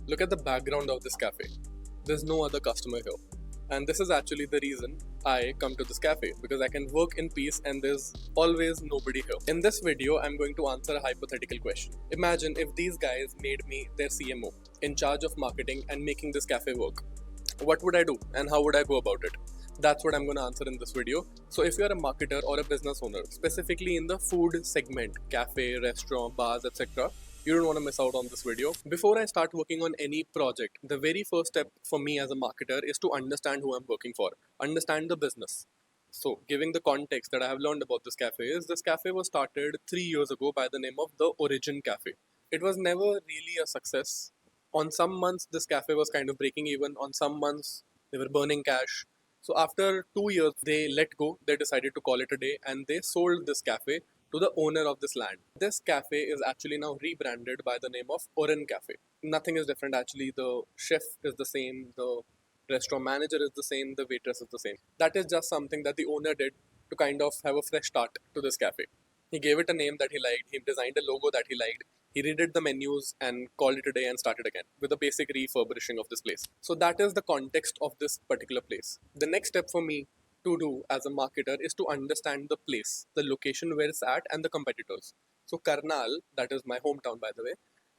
Look at the background of this cafe. There's no other customer here. And this is actually the reason I come to this cafe, because I can work in peace and there's always nobody here. In this video, I'm going to answer a hypothetical question. Imagine if these guys made me their CMO, in charge of marketing and making this cafe work. What would I do and how would I go about it? That's what I'm going to answer in this video. So if you're a marketer or a business owner, specifically in the food segment, cafe, restaurant, bars, etc., you don't want to miss out on this video. Before I start working on any project, the very first step for me as a marketer is to understand who I'm working for, understand the business. So, giving the context that I have learned about this cafe is this cafe was started 3 years ago by the name of the Origin Cafe. It was never really a success. On some months, this cafe was kind of breaking even. On some months, they were burning cash. So after 2 years, they let go. They decided to call it a day, and they sold this cafe to the owner of this land. This cafe is actually now rebranded by the name of Orin Café. Nothing is different actually. The chef is the same, the restaurant manager is the same, the waitress is the same. That is just something that the owner did to kind of have a fresh start to this cafe. He gave it a name that he liked, he designed a logo that he liked, he redid the menus and called it a day and started again with a basic refurbishing of this place. So that is the context of this particular place. The next step for me to do as a marketer is to understand the place, the location where it's at, and the competitors. So Karnal, that is my hometown by the way,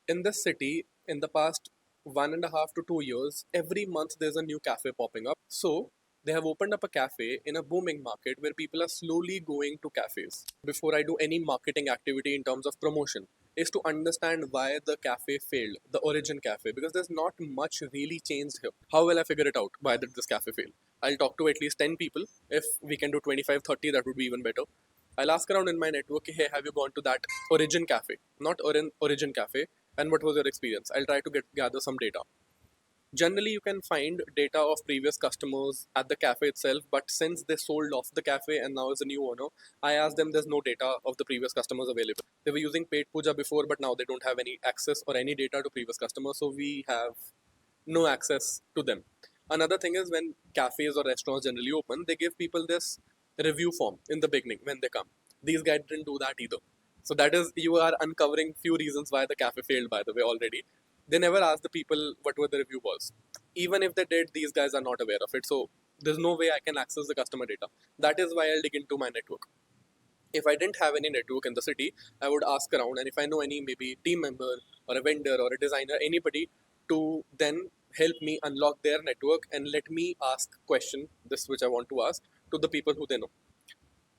in this city, in the past 1.5 to 2 years, every month there's a new cafe popping up. So they have opened up a cafe in a booming market where people are slowly going to cafes. Before I do any marketing activity in terms of promotion, is to understand why the cafe failed, the Origin Cafe, because there's not much really changed here. How will I figure it out? Why did this cafe fail? I'll talk to at least 10 people. If we can do 25, 30, that would be even better. I'll ask around in my network, hey, have you gone to that Origin Cafe? Not Origin Cafe. And what was your experience? I'll try to gather some data. Generally, you can find data of previous customers at the cafe itself, but since they sold off the cafe and now is a new owner, I asked them there's no data of the previous customers available. They were using paid puja before, but now they don't have any access or any data to previous customers, so we have no access to them. Another thing is when cafes or restaurants generally open, they give people this review form in the beginning when they come. These guys didn't do that either. So that is, you are uncovering few reasons why the cafe failed, by the way, already. They never asked the people what were the review was. Even if they did, these guys are not aware of it. So there's no way I can access the customer data. That is why I'll dig into my network. If I didn't have any network in the city, I would ask around, and if I know any maybe team member or a vendor or a designer, anybody to then help me unlock their network and let me ask question, this which I want to ask, to the people who they know.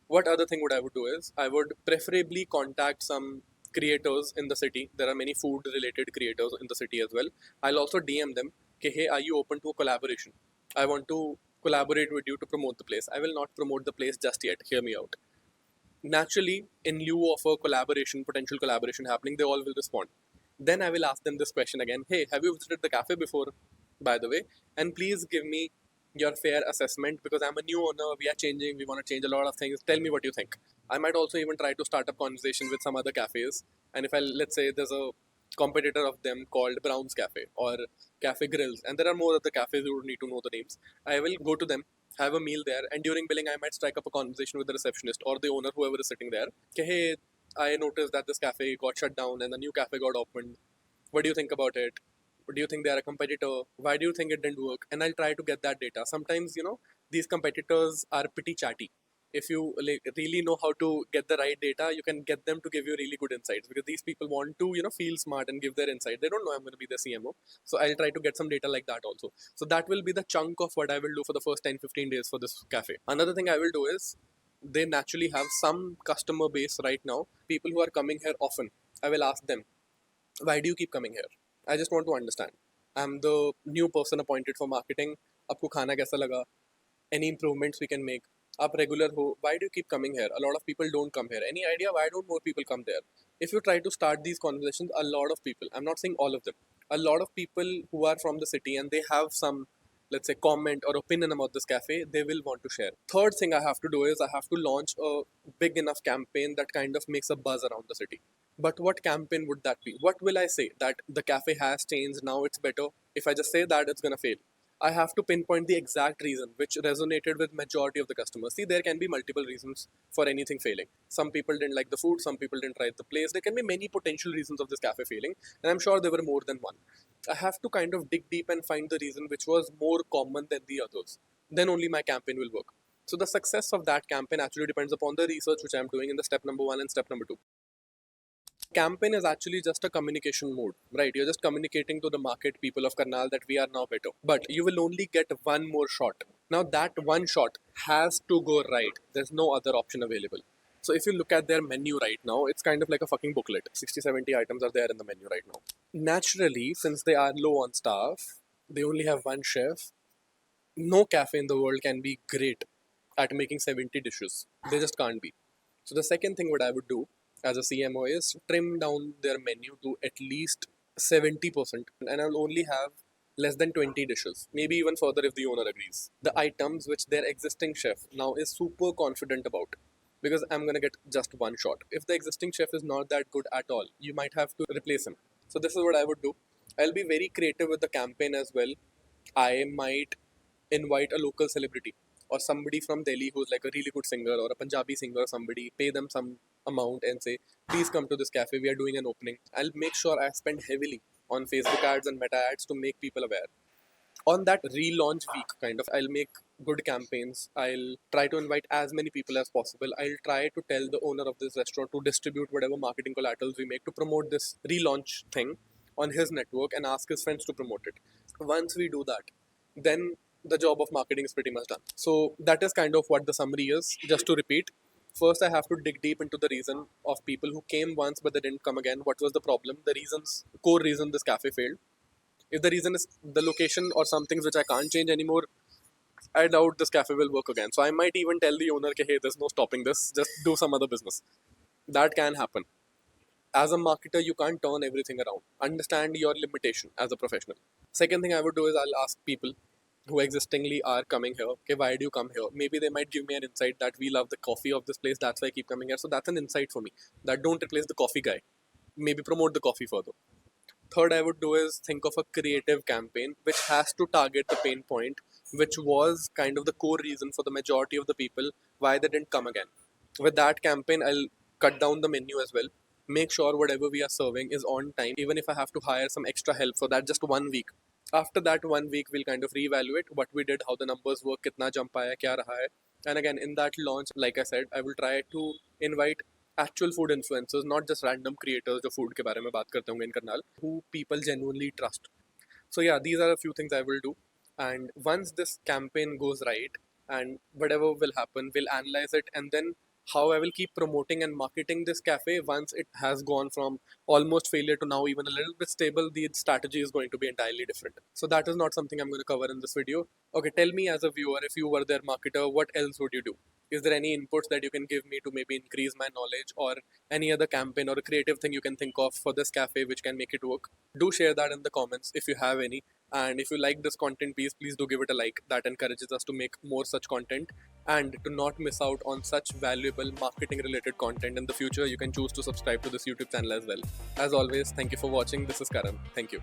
What other thing would I would do is I would preferably contact some creators in the city. There are many food related creators in the city as well. I'll also DM them, okay, hey, are you open to a collaboration? I want to collaborate with you to promote the place. I will not promote the place just yet. Hear me out. Naturally, in lieu of a collaboration, potential collaboration happening, they all will respond. Then I will ask them this question again, hey, have you visited the cafe before, by the way? And please give me your fair assessment, because I'm a new owner, we are changing, we want to change a lot of things. Tell me what you think. I might also even try to start up conversation with some other cafes. And if let's say there's a competitor of them called Brown's Cafe or Cafe Grills, and there are more other cafes, you would need to know the names. I will go to them, have a meal there, and during billing, I might strike up a conversation with the receptionist or the owner, whoever is sitting there. Okay, hey, I noticed that this cafe got shut down and the new cafe got opened. What do you think about it? Do you think they are a competitor? Why do you think it didn't work? And I'll try to get that data. Sometimes, these competitors are pretty chatty. If you really know how to get the right data, you can get them to give you really good insights, because these people want to, feel smart and give their insight. They don't know I'm going to be the CMO. So I'll try to get some data like that also. So that will be the chunk of what I will do for the first 10-15 days for this cafe. Another thing I will do is they naturally have some customer base right now, people who are coming here often. I will ask them, why do you keep coming here? I just want to understand. I'm the new person appointed for marketing. आपको खाना कैसा लगा? Any improvements we can make? आप regular हो? Why do you keep coming here? A lot of people don't come here. Any idea why don't more people come there? If you try to start these conversations, a lot of people, I'm not saying all of them, a lot of people who are from the city and they have some, let's say, comment or opinion about this cafe, they will want to share. Third thing I have to do is I have to launch a big enough campaign that kind of makes a buzz around the city. But what campaign would that be? What will I say? That the cafe has changed, now it's better. If I just say that, it's gonna fail. I have to pinpoint the exact reason which resonated with majority of the customers. See, there can be multiple reasons for anything failing. Some people didn't like the food, some people didn't like the place. There can be many potential reasons of this cafe failing, and I'm sure there were more than one. I have to kind of dig deep and find the reason which was more common than the others. Then only my campaign will work. So the success of that campaign actually depends upon the research which I'm doing in the step number 1 and step number 2. Campaign is actually just a communication mode, right? You're just communicating to the market people of Karnal that we are now better. But you will only get one more shot. Now that one shot has to go right. There's no other option available. So if you look at their menu right now, it's kind of like a fucking booklet. 60, 70 items are there in the menu right now. Naturally, since they are low on staff, they only have one chef. No cafe in the world can be great at making 70 dishes. They just can't be. So the second thing what I would do as a CMO is trim down their menu to at least 70%, and I'll only have less than 20 dishes, maybe even further if the owner agrees. The items which their existing chef now is super confident about, because I'm gonna get just one shot. If the existing chef is not that good at all, you might have to replace him. So this is what I would do. I'll be very creative with the campaign as well. I might invite a local celebrity or somebody from Delhi who's like a really good singer or a Punjabi singer or somebody, pay them some amount and say, please come to this cafe, we are doing an opening. I'll make sure I spend heavily on Facebook ads and meta ads to make people aware. On that relaunch week, kind of, I'll make good campaigns. I'll try to invite as many people as possible. I'll try to tell the owner of this restaurant to distribute whatever marketing collaterals we make to promote this relaunch thing on his network and ask his friends to promote it. Once we do that, then the job of marketing is pretty much done. So that is kind of what the summary is. Just to repeat, first I have to dig deep into the reason of people who came once but they didn't come again. What was the problem? The reasons, core reason this cafe failed. If the reason is the location or some things which I can't change anymore, I doubt this cafe will work again. So I might even tell the owner, hey, there's no stopping this, just do some other business. That can happen. As a marketer, you can't turn everything around. Understand your limitation as a professional. Second thing I would do is I'll ask people who existingly are coming here, okay, why do you come here? Maybe they might give me an insight that we love the coffee of this place, that's why I keep coming here. So that's an insight for me. That don't replace the coffee guy. Maybe promote the coffee further. Third, I would do is think of a creative campaign which has to target the pain point, which was kind of the core reason for the majority of the people why they didn't come again. With that campaign, I'll cut down the menu as well. Make sure whatever we are serving is on time, even if I have to hire some extra help for that just 1 week. After that 1 week, we'll kind of reevaluate what we did, how the numbers work, kitna jump aaya, kya raha hai. And again, in that launch, like I said, I will try to invite actual food influencers, not just random creators जो food के बारे में बात करते होंगे in Karnal, who people genuinely trust. So yeah, these are a few things I will do. And once this campaign goes right and whatever will happen, we'll analyze it, and then how I will keep promoting and marketing this cafe once it has gone from almost failure to now even a little bit stable, the strategy is going to be entirely different. So that is not something I'm going to cover in this video. Okay, tell me as a viewer, if you were their marketer, what else would you do? Is there any inputs that you can give me to maybe increase my knowledge, or any other campaign or a creative thing you can think of for this cafe which can make it work? Do share that in the comments if you have any. And if you like this content piece, please do give it a like. That encourages us to make more such content. And to not miss out on such valuable marketing related content in the future, you can choose to subscribe to this YouTube channel as well. As always, thank you for watching. This is Karan. Thank you.